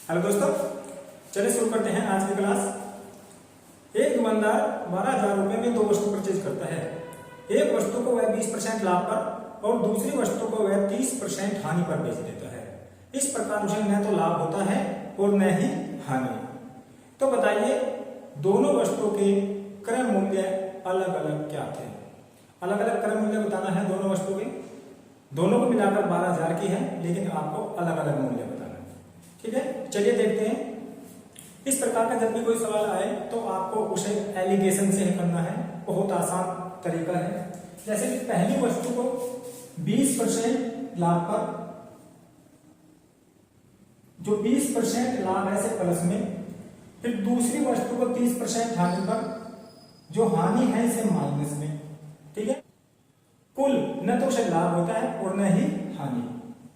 Hello दोस्तों, चलिए शुरू करते हैं आज की क्लास। एक दुकानदार 12,000 रुपए में दो वस्तु परचेज करता है। एक वस्तु को वह 20% लाभ पर और दूसरी वस्तु को वह 30% हानि पर बेच देता है। इस प्रकार उसे न तो लाभ होता है और न ही हानि। तो बताइए, दोनों वस्तुओं के क्रय मूल्य अलग अलग क्या थे? अलग अलग क्रय मूल्य बताना है दोनों वस्तुओं के। दोनों को मिलाकर 12,000 की है, लेकिन आपको अलग अलग मूल्य बताना है। ठीक है, चलिए देखते हैं। इस प्रकार का जब भी कोई सवाल आए तो आपको उसे एलिगेशन से ही करना है। बहुत आसान तरीका है। जैसे कि पहली वस्तु को 20% लाभ पर, जो 20% लाभ है से प्लस में, फिर दूसरी वस्तु को 30% हानि पर, जो हानि है इसे माइनस में। ठीक है, कुल न तो उसे लाभ होता है और न ही हानि।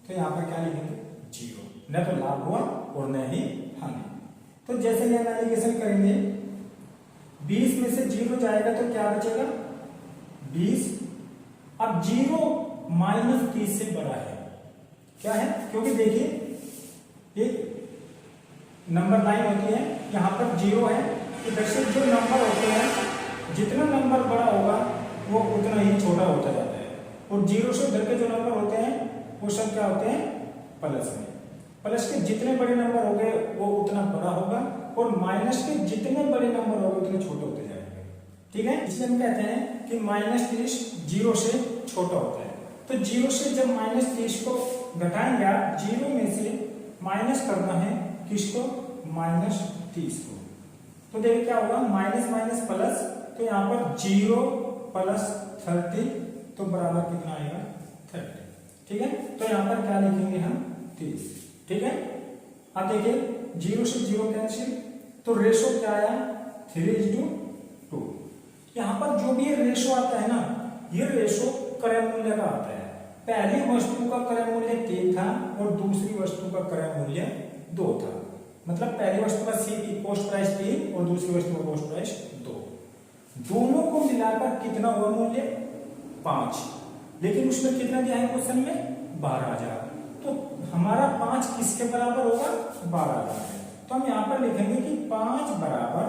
तो यहां पर क्या लिखेंगे? जीरो। न तो लाभ हुआ और न ही हानि। तो जैसे ही एनालिसिस करेंगे, 20 में से 0 जाएगा तो क्या बचेगा? 20। अब 0 माइनस 30 से बड़ा है। क्या है? क्योंकि देखिए, ये नंबर लाइन होती है, यहां पर 0 है। इधर से जो नंबर होते हैं, जितना नंबर बड़ा होगा वो उतना ही छोटा होता जाता है। और 0 से उधर के जो नंबर होते हैं वो सब क्या होते हैं? प्लस में। प्लस के जितने बड़े नंबर होंगे वो उतना बड़ा होगा, और माइनस के जितने बड़े नंबर होंगे उतने छोटे होते जाएंगे। ठीक है, इसलिए हम कहते हैं कि -30 0 से छोटा होता है। तो 0 से जब -30 को घटाएंगे, 0 में से माइनस करना है किसको? -30 को। तो देखिए क्या होगा? माइनस माइनस प्लस, तो यहाँ पर 0 प्लस 30 तो बराबर कितना आएगा? 30। ठीक है, तो यहाँ पर क्या लिखेंगे हम? 30। ठीक है, अब देखिए 0 से 0 कैंसिल, तो रेशो क्या आया? 3:2। यहां पर जो भी ये रेशो आता है ना, ये रेशो क्रय मूल्य का आता है। पहली वस्तु का क्रय मूल्य 3 था और दूसरी वस्तु का क्रय मूल्य 2 था। मतलब पहली वस्तु का कॉस्ट प्राइस 3 और दूसरी वस्तु का कॉस्ट प्राइस 2। दोनों को मिलाकर कितना हुआ मूल्य? 5। लेकिन उसमें कितना दिया है क्वेश्चन में? 12,000। तो हमारा 5 किसके बराबर होगा? 12,000 है। तो हम यहां पर लिखेंगे कि 5 बराबर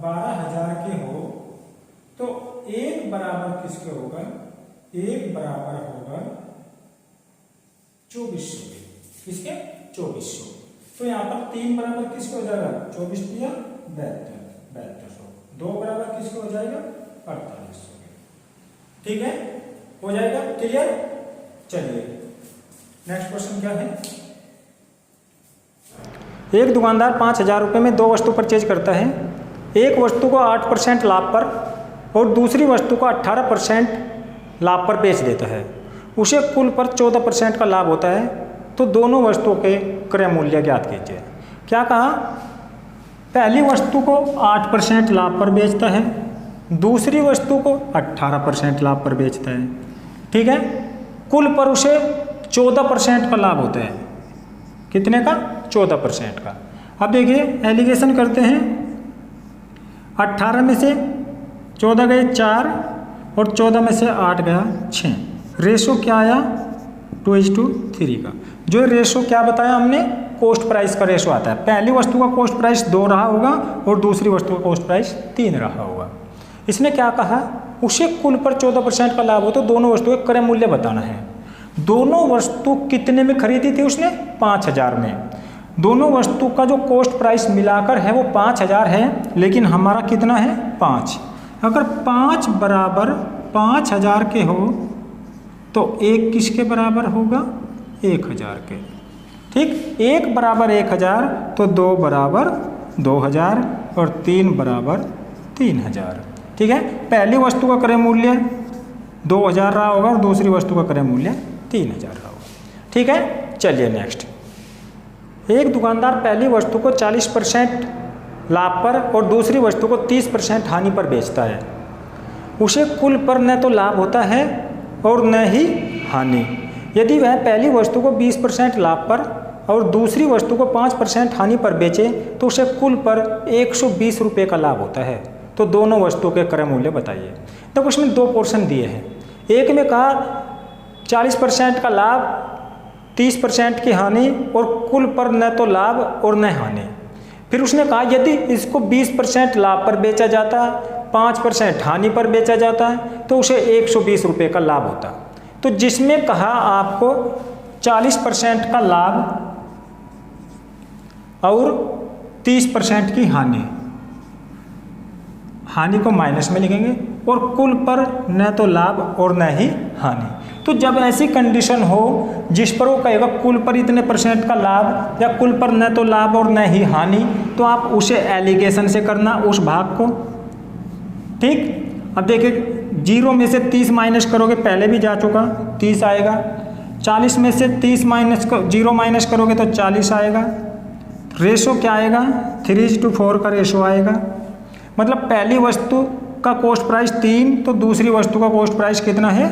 12,000 के हो तो 1 बराबर किसके होगा? 1 बराबर होगा 2400 के। किसके? 2400। तो यहां पर 3 बराबर किसके हो जाएगा? 24 या 7200। 2 बराबर किसके हो जाएगा? 4800 के। ठीक है, हो जाएगा क्लियर? चलिए नेक्स्ट क्वेश्चन क्या है? एक दुकानदार 5,000 रुपये में दो वस्तु परचेज करता है। एक वस्तु को 8% लाभ पर और दूसरी वस्तु को 18% लाभ पर बेच देता है। उसे कुल पर 14% का लाभ होता है। तो दोनों वस्तुओं के क्रय मूल्य ज्ञात कीजिए। क्या कहा? पहली वस्तु को 8% लाभ पर बेचता है, दूसरी वस्तु को 18% लाभ पर बेचता है। ठीक है, कुल पर उसे 14% का लाभ होता है। कितने का? 14% का। अब देखिए एलिगेशन करते हैं। 18 में से 14 गए 4 और 14 में से 8 गया 6। रेशो क्या आया? 2:3 का। जो रेशो क्या बताया हमने? कॉस्ट प्राइस का रेशो आता है। पहली वस्तु का कॉस्ट प्राइस 2 रहा होगा और दूसरी वस्तु का कॉस्ट प्राइस 3 रहा होगा। इसने क्या कहा? उसे कुल पर 14% का लाभ हो तो दोनों वस्तुओं का क्रय मूल्य बताना है। दोनों वस्तु कितने में खरीदी थी उसने? 5,000 में। दोनों वस्तु का जो कॉस्ट प्राइस मिलाकर है वो 5,000 है, लेकिन हमारा कितना है? 5। अगर 5 बराबर 5,000 के हो तो 1 किसके बराबर होगा? 1,000 के। ठीक, 1 बराबर 1,000 तो 2 बराबर 2,000 और 3 बराबर 3,000। ठीक है, पहली वस्तु का क्रय मूल्य 2,000 रहा होगा और दूसरी वस्तु का क्रय मूल्य 3,000 रहा होगा। ठीक है, चलिए नेक्स्ट। एक दुकानदार पहली वस्तु को 40% लाभ पर और दूसरी वस्तु को 30% हानि पर बेचता है। उसे कुल पर न तो लाभ होता है और न ही हानि। यदि वह पहली वस्तु को 20% लाभ पर और दूसरी वस्तु को 5% हानि पर बेचे तो उसे कुल पर 120 रुपये का लाभ होता है। तो दोनों वस्तुओं के क्रय मूल्य बताइए। तो उसमें 2 पोर्शन दिए हैं। एक में कहा 40% का लाभ 30% की हानि और कुल पर न तो लाभ और न हानि। फिर उसने कहा यदि इसको 20% लाभ पर बेचा जाता, 5% हानि पर बेचा जाता है तो उसे 120 रुपये का लाभ होता। तो जिसमें कहा आपको 40% का लाभ और 30% की हानि, हानि को माइनस में लिखेंगे, और कुल पर न तो लाभ और न ही हानि। तो जब ऐसी कंडीशन हो जिस पर वो कहेगा कुल पर इतने % का लाभ या कुल पर न तो लाभ और न ही हानि, तो आप उसे एलिगेशन से करना उस भाग को। ठीक, अब देखिए 0 में से 30 माइनस करोगे, पहले भी जा चुका, 30 आएगा। 40 में से 30 माइनस 0 माइनस करोगे तो 40 आएगा। रेशो क्या आएगा, 3:4 का रेशो आएगा। मतलब पहली वस्तु का कॉस्ट प्राइस 3 तो दूसरी वस्तु का कॉस्ट प्राइस कितना है,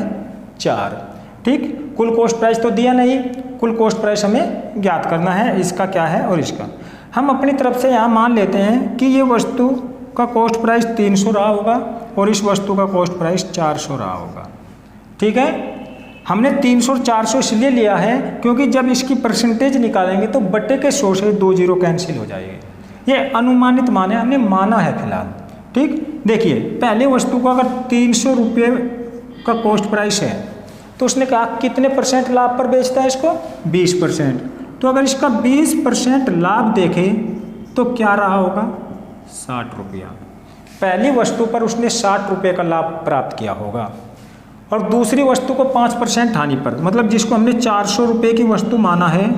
4। ठीक, कुल कॉस्ट प्राइस तो दिया नहीं, कुल कॉस्ट प्राइस हमें ज्ञात करना है, इसका क्या है और इसका। हम अपनी तरफ से यहाँ मान लेते हैं कि ये वस्तु का कॉस्ट प्राइस 300 रहा होगा और इस वस्तु का कॉस्ट प्राइस 400 रहा होगा। ठीक है, हमने 300 और 400 इसलिए लिया है क्योंकि जब इसकी परसेंटेज निकालेंगे तो बटे के 100 से 2 जीरो कैंसिल हो जाएंगे। ये अनुमानित मान है, हमने माना है फिलहाल। ठीक, देखिए पहले वस्तु को अगर 300 रुपये का कॉस्ट प्राइस है तो उसने कहा कितने % लाभ पर बेचता है इसको, 20%। तो अगर इसका 20% लाभ देखें तो क्या रहा होगा, 60 रुपया। पहली वस्तु पर उसने 60 रुपये का लाभ प्राप्त किया होगा और दूसरी वस्तु को 5% हानि पर, मतलब जिसको हमने 400 रुपये की वस्तु माना है,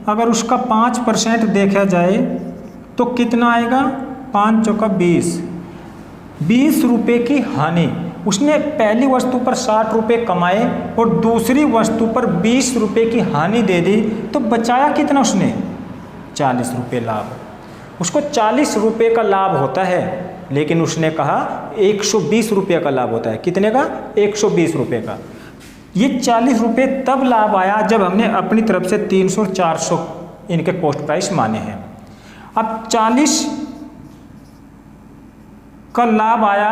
अगर उसका 5% देखा जाए तो कितना आएगा, 5 चौका 20 रुपये की हानि। उसने पहली वस्तु पर 60 रुपये कमाए और दूसरी वस्तु पर 20 रुपये की हानि दे दी, तो बचाया कितना उसने, 40 रुपये लाभ। उसको 40 रुपये का लाभ होता है, लेकिन उसने कहा 120 रुपये का लाभ होता है। कितने का, 120 रुपये का। ये 40 रुपये तब लाभ आया जब हमने अपनी तरफ से 300 और 400 इनके कॉस्ट प्राइस माने हैं। अब 40 का लाभ आया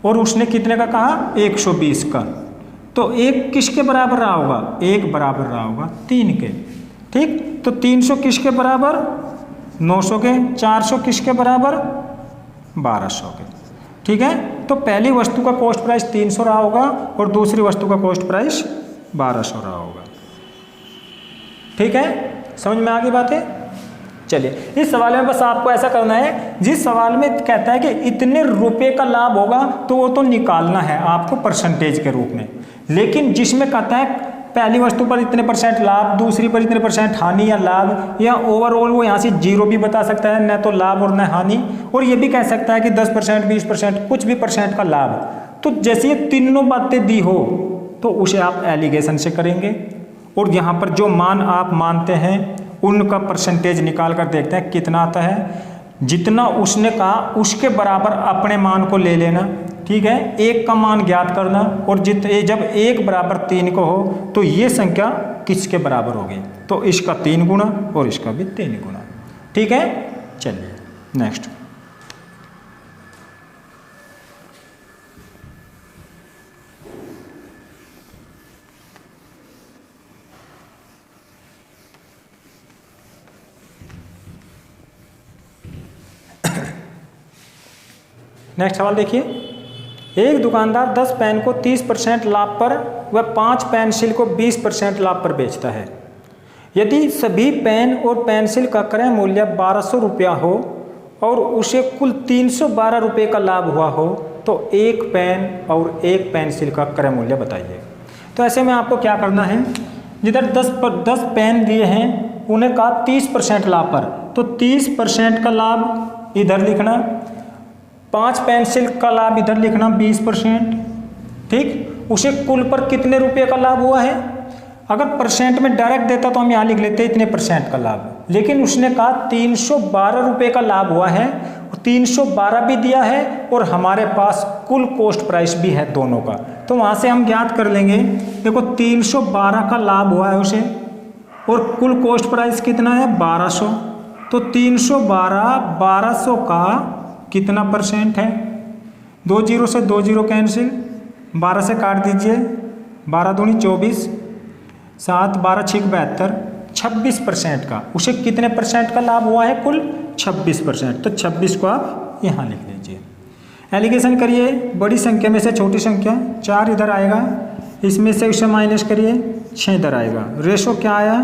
और उसने कितने का कहा, 120 का। तो एक किसके बराबर रहा होगा, 1 बराबर रहा होगा 3 के। ठीक, तो 300 किसके बराबर, 900 के। 400 किसके बराबर, 1200 के। ठीक है, तो पहली वस्तु का कॉस्ट प्राइस 300 रहा होगा और दूसरी वस्तु का कॉस्ट प्राइस 1200 रहा होगा। ठीक है, समझ में आ गई बातें। चलिए, इस सवाल में बस आपको ऐसा करना है, जिस सवाल में कहता है कि इतने रुपए का लाभ होगा तो वो तो निकालना है आपको परसेंटेज के रूप में। लेकिन जिसमें कहता है पहली वस्तु पर इतने % लाभ, दूसरी पर इतने % हानि या लाभ, या ओवरऑल वो यहाँ से 0 भी बता सकता है, न तो लाभ और न हानि, और ये भी कह सकता है कि 10%, 20%, कुछ भी % का लाभ। तो जैसे ये तीनों बातें दी हो तो उसे आप एलिगेशन से करेंगे और यहाँ पर जो मान आप मानते हैं उनका परसेंटेज निकाल कर देखते हैं कितना आता है। जितना उसने कहा उसके बराबर अपने मान को ले लेना। ठीक है, 1 का मान ज्ञात करना, और जब 1 बराबर 3 को हो तो ये संख्या किसके बराबर होगी, तो इसका 3 गुना और इसका भी 3 गुना। ठीक है, चलिए नेक्स्ट। नेक्स्ट सवाल देखिए, एक दुकानदार 10 पेन को 30% लाभ पर व 5 पेंसिल को 20% लाभ पर बेचता है। यदि सभी पेन और पेंसिल का क्रय मूल्य 1200 रुपया हो और उसे कुल 312 रुपये का लाभ हुआ हो तो एक पेन और एक पेंसिल का क्रय मूल्य बताइए। तो ऐसे में आपको क्या करना है, जिधर 10 पेन दिए हैं उन्हें कहा 30% लाभ पर, तो 30% का लाभ इधर लिखना, 5 पेंसिल का लाभ इधर लिखना 20%। ठीक, उसे कुल पर कितने रुपये का लाभ हुआ है। अगर परसेंट में डायरेक्ट देता तो हम यहाँ लिख लेते इतने % का लाभ, लेकिन उसने कहा 312 रुपये का लाभ हुआ है, 312 भी दिया है और हमारे पास कुल कॉस्ट प्राइस भी है दोनों का। तो वहाँ से हम ज्ञात कर लेंगे, देखो 312 का लाभ हुआ है उसे और कुल कॉस्ट प्राइस कितना है 1200, तो 312 1200 का कितना % है, 2 जीरो से 2 जीरो कैंसिल, 12 से काट दीजिए, 12 दूनी 24, 7 12 6 72, 26% का, उसे कितने परसेंट का लाभ हुआ है? कुल 26%। तो 26 को आप यहाँ लिख लीजिए। एलिगेशन करिए, बड़ी संख्या में से छोटी संख्या 4 इधर आएगा, इसमें से उसे माइनस करिए 6 इधर आएगा। रेशो क्या आया?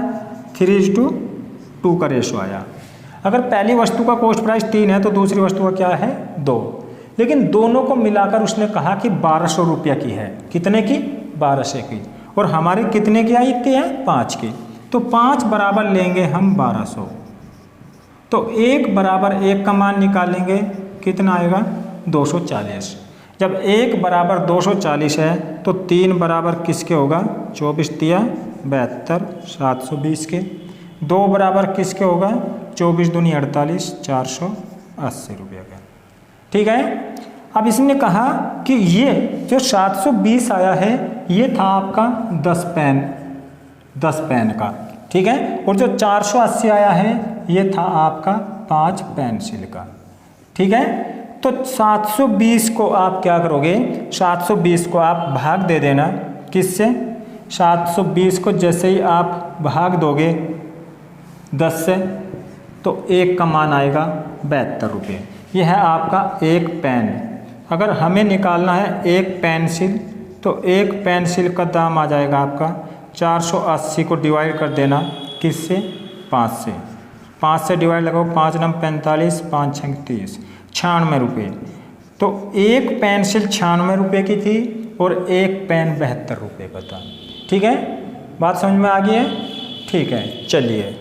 3:2 का रेशो आया। अगर पहली वस्तु का कॉस्ट प्राइस 3 है तो दूसरी वस्तु का क्या है? 2। लेकिन दोनों को मिलाकर उसने कहा कि 1200 रुपया की है। कितने की? 1200 की। और हमारी कितने की आई थी? 5 की। तो 5 बराबर लेंगे हम 1200। तो 1 बराबर 1 का मान निकालेंगे, कितना आएगा? 240। जब 1 बराबर 240 है तो 3 बराबर किसके होगा? 24 तिया 72, 720 के। 2 बराबर किसके होगा? 24 दूनी 48, 480 रुपये का। ठीक है। अब इसने कहा कि ये जो 720 आया है ये था आपका 10 पेन का। ठीक है। और जो 480 आया है ये था आपका 5 पेंसिल का। ठीक है। तो 720 को आप क्या करोगे? 720 को आप भाग दे देना, किससे? 720 को जैसे ही आप भाग दोगे 10 से तो 1 का मान आएगा 72 रुपये। यह है आपका एक पेन। अगर हमें निकालना है एक पेंसिल तो एक पेंसिल का दाम आ जाएगा आपका 480 को डिवाइड कर देना किससे? 5 से। 5 से डिवाइड लगाओ, 5 नम 45, 5 6 30, 96 रुपये। तो एक पेंसिल 96 रुपये की थी और एक पेन 72 रुपये का था। ठीक है, बात समझ में आ गई है? ठीक है, चलिए